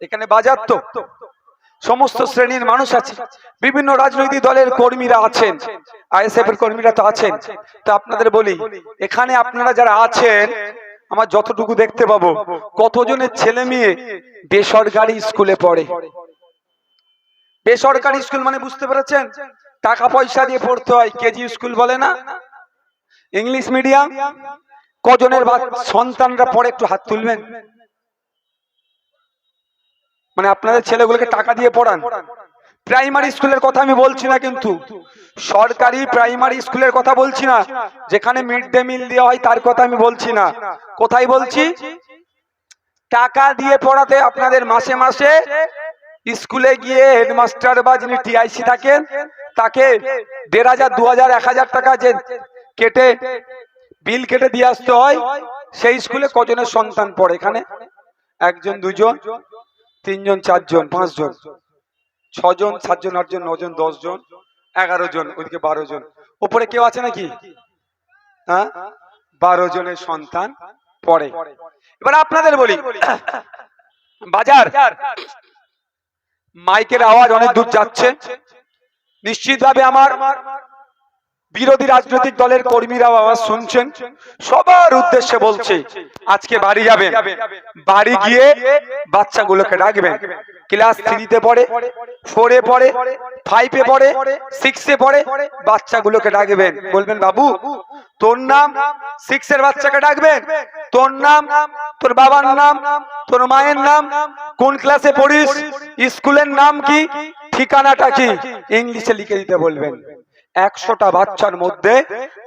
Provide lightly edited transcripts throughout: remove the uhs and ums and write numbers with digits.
এখানে বাজার তো সমস্ত শ্রেণীর মানুষ আছে, বিভিন্ন রাজনৈতিক দলের কর্মীরা আছেন, আইএসএফ এর কর্মীরা তো আছেন। তো আপনাদের বলি, এখানে আপনারা যারা আছেন, আমার যতটুকু দেখতে পাবো, কতজনের ছেলে মেয়ে বেসরকারি স্কুলে পড়ে? বেসরকারি স্কুল মানে বুঝতে পেরেছেন, টাকা পয়সা দিয়ে পড়তে হয়, কেজি স্কুল বলে না, ইংলিশ মিডিয়াম। কজনের সন্তানরা পড়ে একটু হাত তুলবেন? মানে আপনাদের ছেলেগুলোকে টাকা দিয়ে পড়ান। প্রাইমারি স্কুলের কথা আমি বলছি না, কিন্তু সরকারি প্রাইমারি স্কুলের কথা বলছি না, যেখানে মিড ডে মিল দেওয়া হয় তার কথা আমি বলছি না। কোথায় বলছি? টাকা দিয়ে পড়াতে আপনাদের মাসে মাসে স্কুলে গিয়ে হেডমাস্টার বা যিনি টিআইসি থাকেন তাকে 1500, 2000, 1000 টাকা যে কেটে বিল কেটে দিয়ে আসতে হয়। সেই স্কুলে কজনের সন্তান পড়ে? এখানে 1 জন, 2 জন, 3 জন, 4 জন, 5 জন, 6 জন, 7 জন, 8 জন, 9 জন, 10 জন, 11 জন, ওইদিকে 12 জন। উপরে কেউ আছে নাকি? হ্যাঁ, 12 জনের সন্তান পড়ে। এবার আপনাদের বলি, বাজার মাইকের আওয়াজ অনেক দূর যাচ্ছে, নিশ্চিতভাবে আমার বিরোধী রাজনৈতিক দলের কর্মীরাও আওয়াজ শুনছেন। সবার উদ্দেশ্যে বলছে, আজকে বাড়ি যাবেন, বাড়ি গিয়ে বাচ্চাগুলোকে রাখবেন। ক্লাস 3-তে পড়ে, 4-এ পড়ে, 5-এ পড়ে, 6-এ পড়ে, বাচ্চাগুলোকে ডাকবেন, বলবেন বাবু তোর নাম, 6-এর বাচ্চাকে ডাকবেন, তোর নাম, তোর বাবার নাম, তোর মায়ের নাম, কোন ক্লাসে পড়িস, স্কুলের নাম কি, ঠিকানাটা কি, ইংলিশে লিখে দিতে বলবেন। 100টা বাচ্চার মধ্যে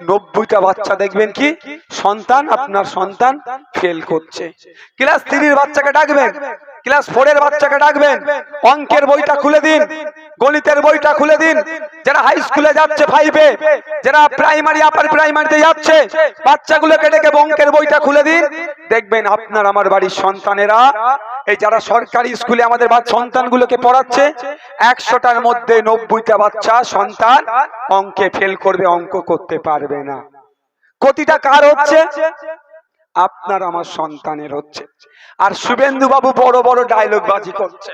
90টা বাচ্চা দেখবেন কি সন্তান, আপনার সন্তান ফেল করছে। ক্লাস 3-এর বাচ্চাকে ডাকবেন, ক্লাস 4-এর বাচ্চাকে ডাকবেন, অঙ্কের বইটা খুলে দিন, গণিতের বইটা খুলে দিন। যারা হাই স্কুলে যাচ্ছে 5-এ, যারা প্রাইমারি আপার প্রাইমারিতে যাচ্ছে, বাচ্চাগুলোকে ডেকে অঙ্কের বইটা খুলে দিন। দেখবেন আপনার আমার বাড়ির সন্তানেরা, এই যারা সরকারি স্কুলে আমাদের সন্তানগুলোকে পড়াচ্ছে, 100টার মধ্যে 90টা বাচ্চা সন্তান অঙ্কে ফেল করবে, অঙ্ক করতে পারবে না। ক্ষতিটা কার হচ্ছে? আপনার আমার সন্তানের হচ্ছে। আর শুভেন্দু বাবু বড় বড় ডায়লগ বাজি করছে,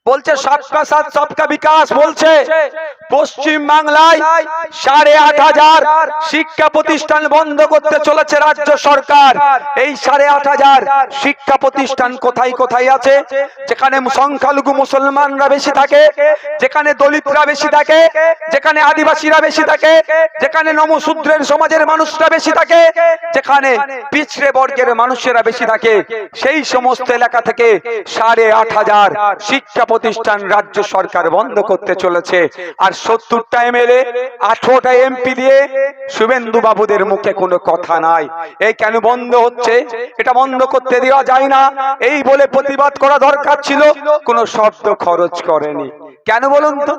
বলছে সবকা সাথ সবকা বিকাশ, বলছে পশ্চিম বাংলায় 8,500 শিক্ষা প্রতিষ্ঠান বন্ধ করতে চলেছে রাজ্য সরকার। এই 8,500 শিক্ষা প্রতিষ্ঠান কোথায় কোথায় আছে? যেখানে সংখ্যালঘু মুসলমানরা বেশি থাকে, যেখানে দলিতরা বেশি থাকে, যেখানে আদিবাসীরা বেশি থাকে, যেখানে নমশূদ্রের সমাজের মানুষরা বেশি থাকে, যেখানে পিছড়ে বর্গের মানুষেরা বেশি থাকে, সেই সমস্ত এলাকা থেকে 8,500 শিক্ষা প্রতিষ্ঠান রাজ্য সরকার বন্ধ করতে চলেছে। আর 70টা এমএলএ, 18টা এমপি দিয়ে শুভেন্দু বাবুদের মুখে কোনো কথা নাই। এই কেন বন্ধ হচ্ছে? এটা বন্ধ করতে দেওয়া যায় না, এই বলে প্রতিবাদ করা দরকার ছিল, কোনো শব্দ খরচ করেনি। কেন বলুন তো?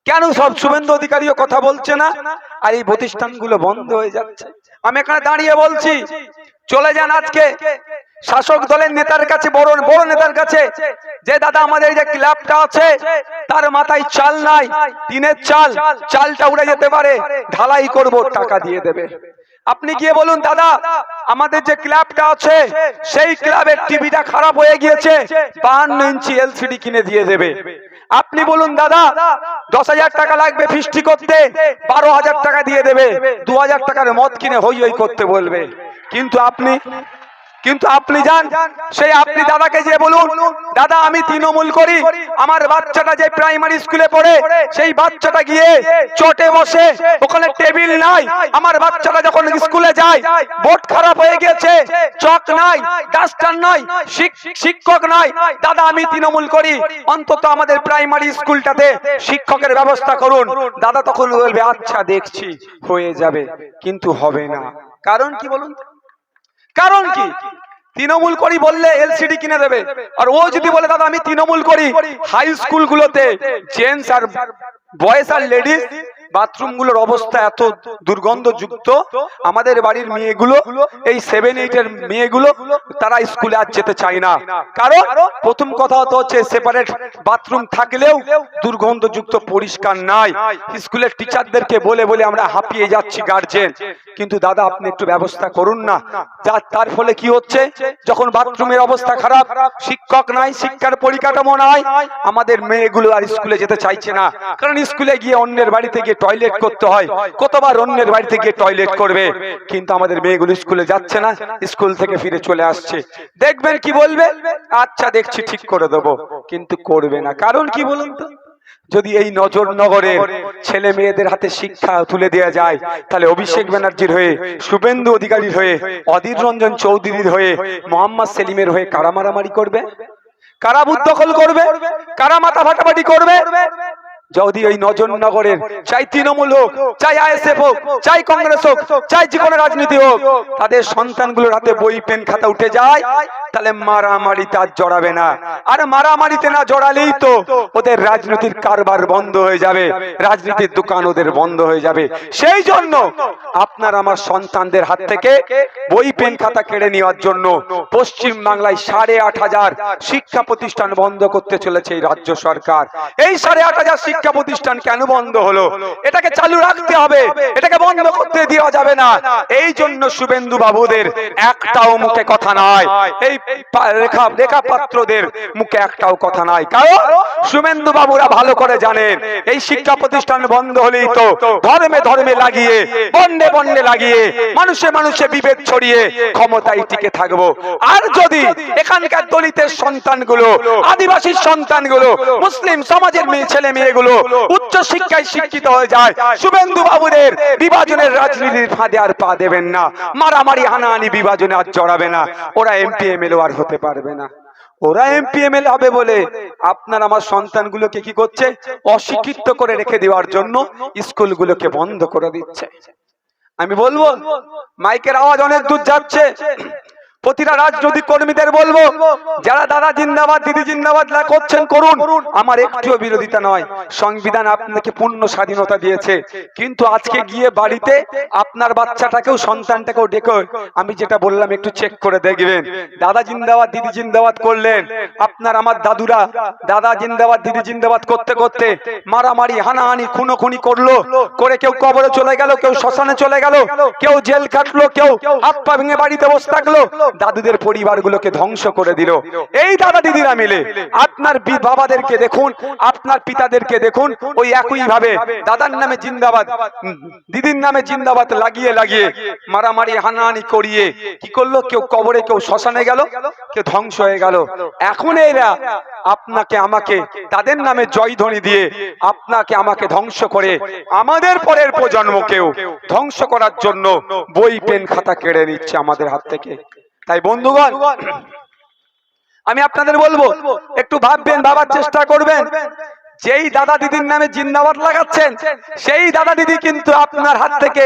কেন সব শুভেন্দু অধিকারীও কথা বলছে না, আর এই প্রতিষ্ঠানগুলো বন্ধ হয়ে যাচ্ছে? আমি এখানে দাঁড়িয়ে বলছি, চলে যান আজকে শাসক দলের নেতার কাছে, বড় বড় নেতার কাছে, যে দাদা আমাদের যে ক্লাবটা আছে তার মাথায় চাল নাই, টিনের চাল, চালটা উড়ে যেতে পারে, ঢালাই করব, টাকা দিয়ে দেবে। আপনি গিয়ে বলুন, দাদা আমাদের যে ক্লাবটা আছে সেই ক্লাবের টিভিটা খারাপ হয়ে গিয়েছে, 52 ইঞ্চি এলসিডি কিনে দিয়ে দেবে। আপনি বলুন, দাদা 10,000 টাকা লাগবে ফিস্টি করতে, 12,000 টাকা দিয়ে দেবে, 2,000 টাকার মদ কিনে হই হই করতে বলবে। কিন্তু আপনি যান, সেই আপনি দাদাকে যে বলুন, দাদা আমি তৃণমূল করি, আমার বাচ্চাটা যে প্রাইমারি স্কুলে পড়ে সেই বাচ্চাটা গিয়ে চটে বসে, ওখানে টেবিল নাই, আমার বাচ্চাটা যখন স্কুলে যায় বোর্ড খারাপ হয়ে গেছে, চক নাই, ডাস্টার নাই, শিক্ষক নাই, দাদা আমি তৃণমূল করি, অন্তত আমাদের প্রাইমারি স্কুলটাতে শিক্ষকের ব্যবস্থা করুন। দাদা তখন বলবে আচ্ছা দেখছি, হয়ে যাবে। কিন্তু হবে না। কারণ কি বলুন? কারণ কি? তৃণমূল করি বললে এলসিডি কিনে দেবে, আর ও যদি বলে দাদা আমি তৃণমূল করি, হাই স্কুলগুলোতে জেন্টস আর বয়েজ আর লেডিস বাথরুমগুলোর অবস্থা এত দুর্গন্ধযুক্ত, আমাদের বাড়ির মেয়েগুলো, এই 7-8 এর মেয়েগুলো, তারা স্কুলে আর যেতে চায় না। কারণ প্রথম কথা তো হচ্ছে সেপারেট বাথরুম থাকলেও দুর্গন্ধযুক্ত, পরিষ্কার নাই। স্কুলের টিচারদেরকে বলে বলে আমরা হাঁপিয়ে যাচ্ছি গার্জেন। কিন্তু দাদা আপনি একটু ব্যবস্থা করুন না। তার ফলে কি হচ্ছে, যখন বাথরুমের অবস্থা খারাপ, শিক্ষক নাই, শিক্ষার পরিকাঠামো নাই, আমাদের মেয়েগুলো আর স্কুলে যেতে চাইছে না। কারণ স্কুলে গিয়ে অন্যের বাড়িতে গিয়ে টয়লেট করতে হয়, কতবার অন্যের বাড়িতে গিয়ে টয়লেট করবে। কিন্তু আমাদের মেয়েগুলো স্কুলে যাচ্ছে না, স্কুল থেকে ফিরে চলে আসছে। দেখবেন কি বলবে, আচ্ছা দেখছি ঠিক করে দেবো, কিন্তু করবে না। কারণ কি বলুন তো, যদি এই নজরনগরের ছেলে মেয়েদের হাতে শিক্ষা তুলে দেওয়া যায়, তাহলে অভিষেক ব্যানার্জির হয়ে, শুভেন্দু অধিকারীর হয়ে, অধীর রঞ্জন চৌধুরীর হয়ে, মোহাম্মদ সেলিমের হয়ে কারা মারামারি করবে, কারা বুথ দখল করবে, কারা মাথা ফাটাফাটি করবে? যদি ওই নজরনগরের চাই তৃণমূল হোক, চাই আইএসএফ হোক, চাই কংগ্রেস হোক, চাই যে কোনো রাজনীতি হোক, তাদের সন্তানগুলোর হাতে বই পেন খাতা উঠে যায়, তাহলে মারামারিতে আর জড়াবে না। আর মারামারিতে না জড়ালেই তো ওদের রাজনীতির কারবার বন্ধ হয়ে যাবে, রাজনীতির দোকান ওদের বন্ধ হয়ে যাবে। সেই জন্য আপনার আমার সন্তানদের হাত থেকে বই পেন খাতা কেড়ে নেওয়ার জন্য পশ্চিম বাংলায় 8,500 শিক্ষা প্রতিষ্ঠান বন্ধ করতে চলেছে এই রাজ্য সরকার। এই 8,500 শিক্ষা প্রতিষ্ঠান কেন বন্ধ হলো? এটাকে চালু রাখতে হবে, এটাকে বন্ধ করতে দেওয়া যাবে না। এই জন্য শুভেন্দু বাবুদের একটাও মুখে কথা নাই, এই রেখা পাত্রদের মুখে একটাও কথা নাই। কারণ শুভেন্দু বাবুরা ভালো করে জানেন, এই শিক্ষা প্রতিষ্ঠান বন্ধ হলেই তো ধর্মে ধর্মে লাগিয়ে, বন্ডে বন্ডে লাগিয়ে, মানুষে মানুষে বিভেদ ছড়িয়ে ক্ষমতায় টিকে থাকবো। আর যদি এখানকার দলিতের সন্তানগুলো, আদিবাসীর সন্তানগুলো, মুসলিম সমাজের ছেলে মেয়েগুলো উচ্চ শিক্ষায় শিক্ষিত হয়ে যায়, শুভেন্দু বাবুদের বিভাজনের রাজনীতির ফাঁদে আর পা দেবেন না, মারামারি হানাহানি বিভাজনে আর জড়াবে না। ওরা এমপি এমএলএ আর হতে পারবে না। ওরা এমপি এমএলএ হবে বলে আপনার আমার সন্তানগুলোকে কি করছে, অশিক্ষিত করে রেখে দেওয়ার জন্য স্কুলগুলোকে বন্ধ করে দিচ্ছে। আমি বলবো, মাইকের আওয়াজ অনেক দূর যাচ্ছে, প্রতিটা রাজনৈতিক কর্মীদের বলবো, যারা দাদা জিন্দাবাদ দিদি জিন্দাবাদ করছেন করুন, আমার একটুও বিরোধিতা নয়। সংবিধান আপনাকে পূর্ণ স্বাধীনতা দিয়েছে, কিন্তু আজকে গিয়ে বাড়িতে আপনার বাচ্চাটাকেও, সন্তানটাকেও ডেকে আমি যেটা বললাম একটু চেক করে দেখবেন। দাদা জিন্দাবাদ দিদি জিন্দাবাদ করলেন, আপনার আমার দাদুরা দাদা জিন্দাবাদ দিদি জিন্দাবাদ করতে করতে মারামারি হানাহানি খুনোখুনি করলো, করে কেউ কবরে চলে গেল, কেউ শ্মশানে চলে গেল, কেউ জেল কাটলো, কেউ হাত পা ভেঙে বাড়িতে বসে থাকলো, দাদুদের পরিবারগুলোকে ধ্বংস করে দিল। এই দাদা দিদিরা মিলে আপনার বাবাদেরকে দেখুন, আপনার পিতাদেরকে দেখুন, ওই একই ভাবে দাদার নামে জিন্দাবাদ দিদির নামে জিন্দাবাদ লাগিয়ে লাগিয়ে মারামারি হানাহানি করিয়ে কি করলো, কেউ কবরে, কেউ শ্মশানে গেল, কেউ ধ্বংস হয়ে গেল। এখন এরা আপনাকে আমাকে তাদের নামে জয়ধ্বনি দিয়ে আপনাকে আমাকে ধ্বংস করে আমাদের পরের প্রজন্মকেও ধ্বংস করার জন্য বই পেন খাতা কেড়ে নিচ্ছে আমাদের হাত থেকে। তাই বন্ধুগণ, আমি আপনাদের বলবো, একটু ভাববেন, ভাবার চেষ্টা করবেন। যেই দাদা দিদির নামে জিন্দাবাদ লাগাচ্ছেন, সেই দাদা দিদি কিন্তু আপনার হাত থেকে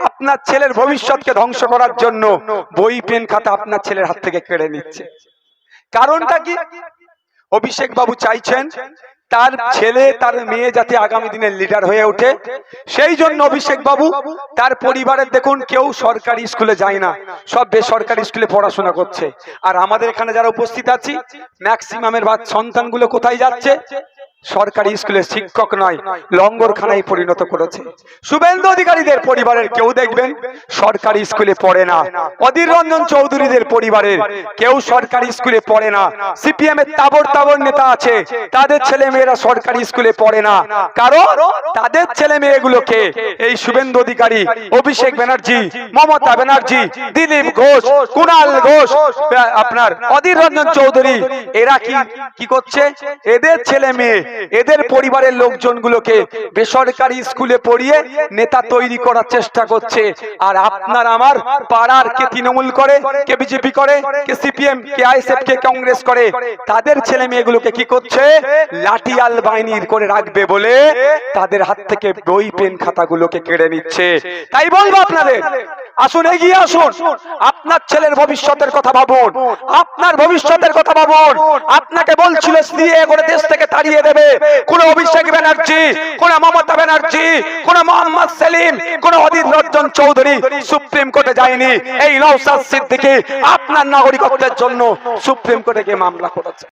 আপনার ছেলের ভবিষ্যৎকে ধ্বংস করার জন্য বই পেন খাতা আপনার ছেলের হাত থেকে কেড়ে নিচ্ছে। কারণটা কি? অভিষেক বাবু চাইছেন তার ছেলে তার মেয়ে যাতে আগামী দিনের লিডার হয়ে ওঠে। সেই জন্য অভিষেক বাবু তার পরিবারের দেখুন কেউ সরকারি স্কুলে যায় না, সব বেসরকারি স্কুলে পড়াশোনা করছে। আর আমাদের এখানে যারা উপস্থিত আছি, ম্যাক্সিমামের সন্তানগুলো কোথায় যাচ্ছে? সরকারি স্কুলের শিক্ষক নয়, লঙ্গরখানায় পরিণত করেছে। শুভেন্দু অধিকারীদের পরিবারের কেউ দেখবেন সরকারি স্কুলে পড়ে না, অধীর রঞ্জন চৌধুরীদের পরিবারের কেউ সরকারি স্কুলে পড়ে না, সিপিএম এর তাবড় তাবড় নেতা আছে, তাদের ছেলে মেয়েরা সরকারি স্কুলে পড়ে না। কারণ তাদের ছেলে মেয়েগুলোকে এই শুভেন্দু অধিকারী, অভিষেক ব্যানার্জি, মমতা ব্যানার্জি, দিলীপ ঘোষ, কুণাল ঘোষ, আপনার অধীর রঞ্জন চৌধুরী, এরা কি করছে? এদের ছেলে মেয়ে, এদের পরিবারের লোকজনগুলোকে বেসরকারি স্কুলে পড়িয়ে নেতা তৈরি করার চেষ্টা করছে। আর আপনার আমার পাড়ার কে তৃণমূল করে, কে বিজেপি করে, কে সিপিএম, কে আইএসএফ, কে কংগ্রেস করে, তাদের ছেলে মেয়েগুলোকে কি করছে? লাঠিয়াল বাহিনীর করে রাখবে বলে তাদের হাত থেকে বই পেন খাতাগুলোকে কেড়ে নিচ্ছে। তাই বলবো আপনাদের, আসুন, এগিয়ে আসুন। আপনার ছেলের ভবিষ্যতের কথা ভাবুন, আপনার ভবিষ্যতের কথা ভাবুন। আপনাকে বলছিল সিএ করে দেশ থেকে তাড়িয়ে দেবে, কোন অভিষেক ব্যানার্জি, কোন মমতা ব্যানার্জি, কোন মোহাম্মদ সেলিম, কোন অধীর রঞ্জন চৌধুরী সুপ্রিম কোর্টে যায়নি। এই নওশাদ সিদ্দিকী আপনার নাগরিকত্বের জন্য সুপ্রিম কোর্টে গিয়ে মামলা করেছে।